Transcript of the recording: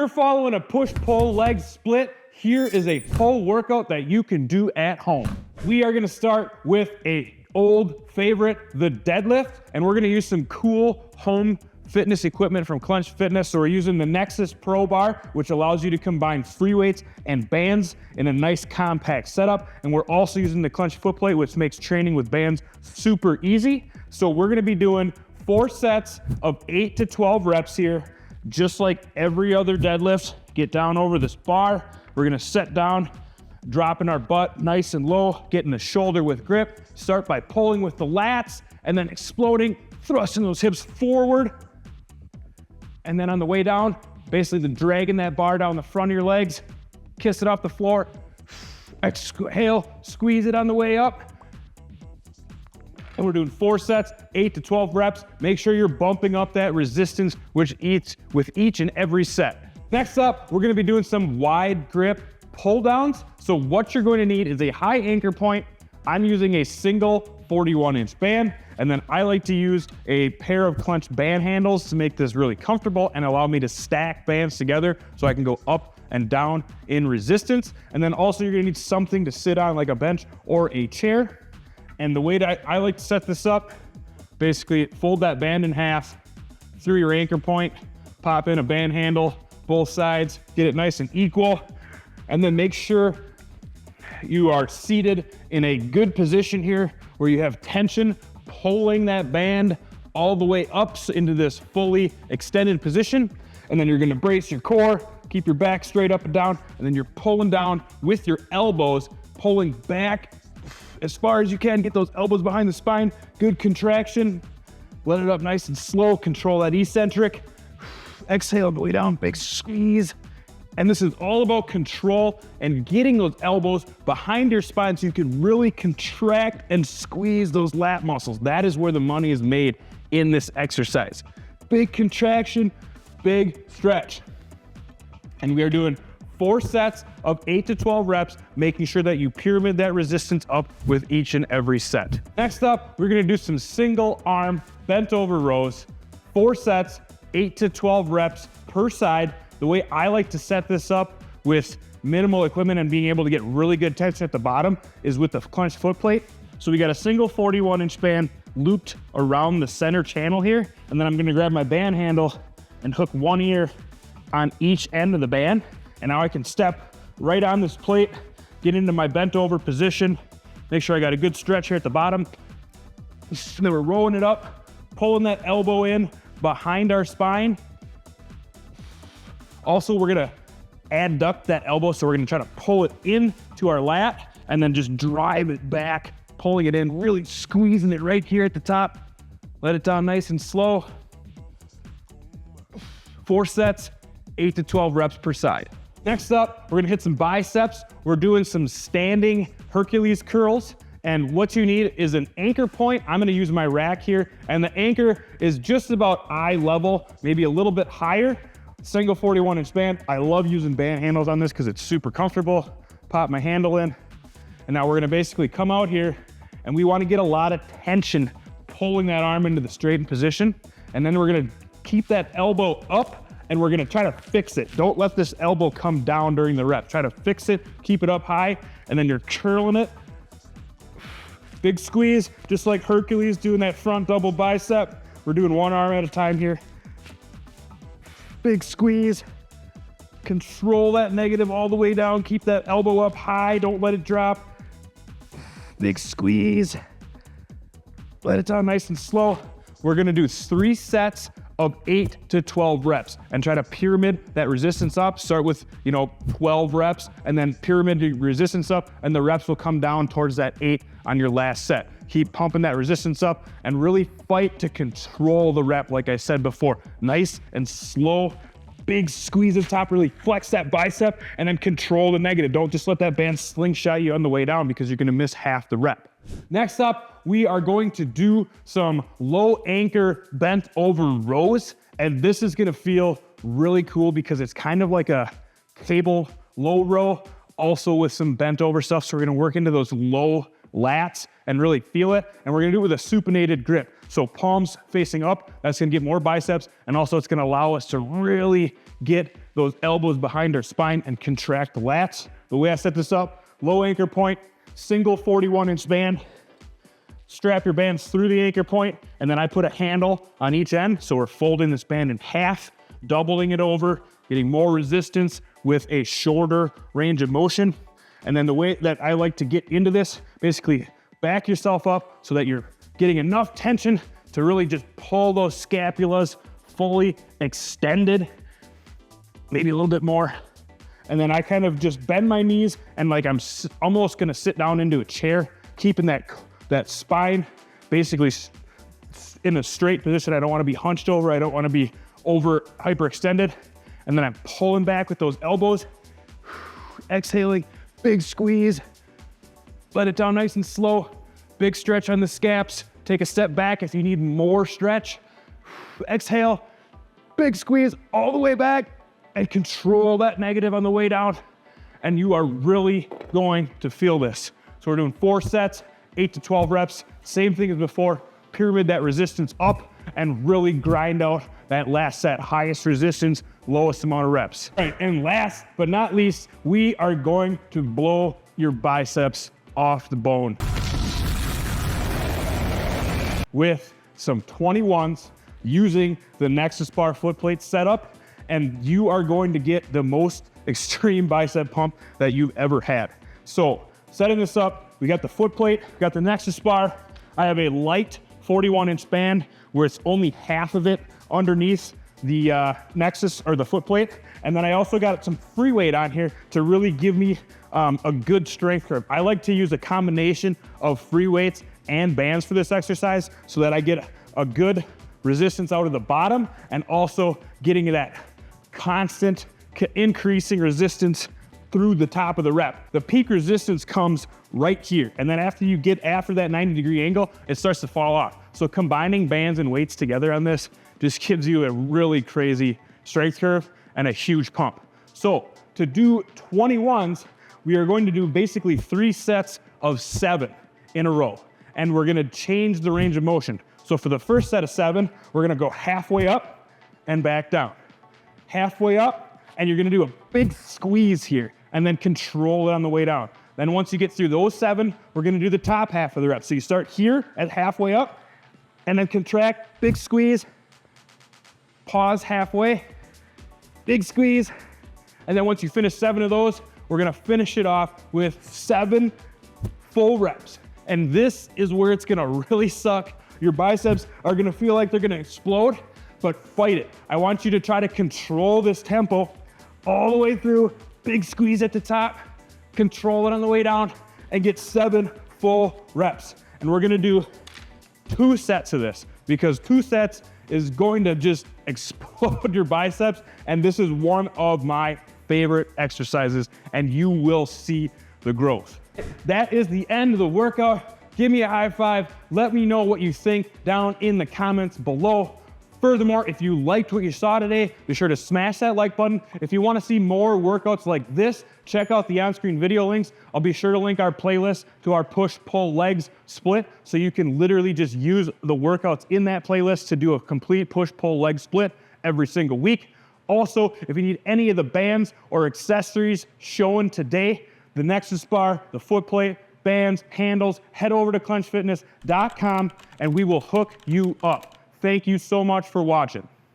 you're following a push-pull leg split, here is a pull workout that you can do at home. We are gonna start with a old favorite, the deadlift, and we're gonna use some cool home fitness equipment from Clench Fitness. So we're using the Nexus Pro Bar, which allows you to combine free weights and bands in a nice compact setup. And we're also using the Clench foot plate, which makes training with bands super easy. So we're gonna be doing 4 sets of 8 to 12 reps here, just like every other deadlift. Get down over this bar. We're gonna set down, dropping our butt nice and low, getting the shoulder with grip. Start by pulling with the lats and then exploding, thrusting those hips forward. And then on the way down, basically dragging that bar down the front of your legs, kiss it off the floor, exhale, squeeze it on the way up. And we're doing 4 sets, 8 to 12 reps. Make sure you're bumping up that resistance with each and every set. Next up, we're gonna be doing some wide grip pull downs. So what you're going to need is a high anchor point. I'm using a single 41-inch band, and then I like to use a pair of Clench band handles to make this really comfortable and allow me to stack bands together so I can go up and down in resistance. And then also you're gonna need something to sit on, like a bench or a chair. And the way that I like to set this up, basically fold that band in half through your anchor point, pop in a band handle, both sides, get it nice and equal, and then make sure you are seated in a good position here where you have tension, pulling that band all the way up into this fully extended position. And then you're gonna brace your core, keep your back straight up and down, and then you're pulling down with your elbows, pulling back as far as you can. Get those elbows behind the spine, good contraction. Let it up nice and slow, control that eccentric. Exhale on the way down, big squeeze. And this is all about control and getting those elbows behind your spine so you can really contract and squeeze those lat muscles. That is where the money is made in this exercise. Big contraction, big stretch. And we are doing 4 sets of 8 to 12 reps, making sure that you pyramid that resistance up with each and every set. Next up, we're gonna do some single arm bent over rows, 4 sets, 8 to 12 reps per side. The way I like to set this up with minimal equipment and being able to get really good tension at the bottom is with the Clench foot plate. So we got a single 41-inch band looped around the center channel here. And then I'm gonna grab my band handle and hook one ear on each end of the band. And now I can step right on this plate, get into my bent over position, make sure I got a good stretch here at the bottom. And then we're rolling it up, pulling that elbow in behind our spine. Also, we're gonna adduct that elbow, so we're gonna try to pull it into our lat and then just drive it back, pulling it in, really squeezing it right here at the top. Let it down nice and slow. 4 sets, 8 to 12 reps per side. Next up, we're gonna hit some biceps. We're doing some standing Hercules curls. And what you need is an anchor point. I'm gonna use my rack here, and the anchor is just about eye level, maybe a little bit higher. Single 41-inch band. I love using band handles on this because it's super comfortable. Pop my handle in, and now we're gonna basically come out here, and we wanna get a lot of tension pulling that arm into the straightened position. And then we're gonna keep that elbow up, and we're gonna try to fix it. Don't let this elbow come down during the rep. Try to fix it, keep it up high, and then you're curling it. Big squeeze, just like Hercules doing that front double bicep. We're doing one arm at a time here. Big squeeze, control that negative all the way down, keep that elbow up high, don't let it drop. Big squeeze, let it down nice and slow. We're gonna do 3 sets of 8 to 12 reps and try to pyramid that resistance up. Start with 12 reps and then pyramid the resistance up, and the reps will come down towards that 8 on your last set. Keep pumping that resistance up and really fight to control the rep, like I said before. Nice and slow, big squeeze at the top, really flex that bicep and then control the negative. Don't just let that band slingshot you on the way down because you're gonna miss half the rep. Next up, we are going to do some low anchor bent over rows. And this is gonna feel really cool because it's kind of like a cable low row, also with some bent over stuff. So we're gonna work into those low lats and really feel it. And we're gonna do it with a supinated grip. So palms facing up, that's gonna get more biceps, and also it's gonna allow us to really get those elbows behind our spine and contract the lats. The way I set this up, low anchor point, single 41-inch band, strap your bands through the anchor point, and then I put a handle on each end. So we're folding this band in half, doubling it over, getting more resistance with a shorter range of motion. And then the way that I like to get into this, basically back yourself up so that you're getting enough tension to really just pull those scapulas fully extended, maybe a little bit more. And then I kind of just bend my knees and like I'm almost gonna sit down into a chair, keeping that spine basically in a straight position. I don't wanna be hunched over. I don't wanna be over hyperextended. And then I'm pulling back with those elbows, exhaling, big squeeze, let it down nice and slow, big stretch on the scaps, take a step back if you need more stretch, exhale, big squeeze all the way back, and control that negative on the way down, and you are really going to feel this. So we're doing 4 sets, 8 to 12 reps, same thing as before, pyramid that resistance up, and really grind out that last set, highest resistance, lowest amount of reps. All right, and last but not least, we are going to blow your biceps off the bone with some 21s using the Nexus bar foot plate setup, and you are going to get the most extreme bicep pump that you've ever had. So setting this up, we got the foot plate, got the Nexus bar. I have a light 41-inch band where it's only half of it underneath the Nexus or the foot plate. And then I also got some free weight on here to really give me a good strength curve. I like to use a combination of free weights and bands for this exercise so that I get a good resistance out of the bottom and also getting that constant increasing resistance through the top of the rep. The peak resistance comes right here. And then after that 90-degree angle, it starts to fall off. So combining bands and weights together on this just gives you a really crazy strength curve and a huge pump. So to do 21s, we are going to do basically 3 sets of 7 in a row. And we're gonna change the range of motion. So for the first set of 7, we're gonna go halfway up and back down. Halfway up, and you're gonna do a big squeeze here and then control it on the way down. Then once you get through those 7, we're gonna do the top half of the rep. So you start here at halfway up and then contract, big squeeze, pause halfway, big squeeze. And then once you finish 7 of those, we're gonna finish it off with 7 full reps. And this is where it's gonna really suck. Your biceps are gonna feel like they're gonna explode, but fight it. I want you to try to control this tempo all the way through, big squeeze at the top, control it on the way down, and get 7 full reps. And we're gonna do 2 sets of this because 2 sets is going to just explode your biceps. And this is one of my favorite exercises, and you will see the growth. That is the end of the workout. Give me a high five. Let me know what you think down in the comments below. Furthermore, if you liked what you saw today, be sure to smash that like button. If you want to see more workouts like this, check out the on-screen video links. I'll be sure to link our playlist to our push-pull legs split, so you can literally just use the workouts in that playlist to do a complete push-pull leg split every single week. Also, if you need any of the bands or accessories shown today, the Nexus bar, the foot plate, bands, handles, head over to clenchfitness.com and we will hook you up. Thank you so much for watching.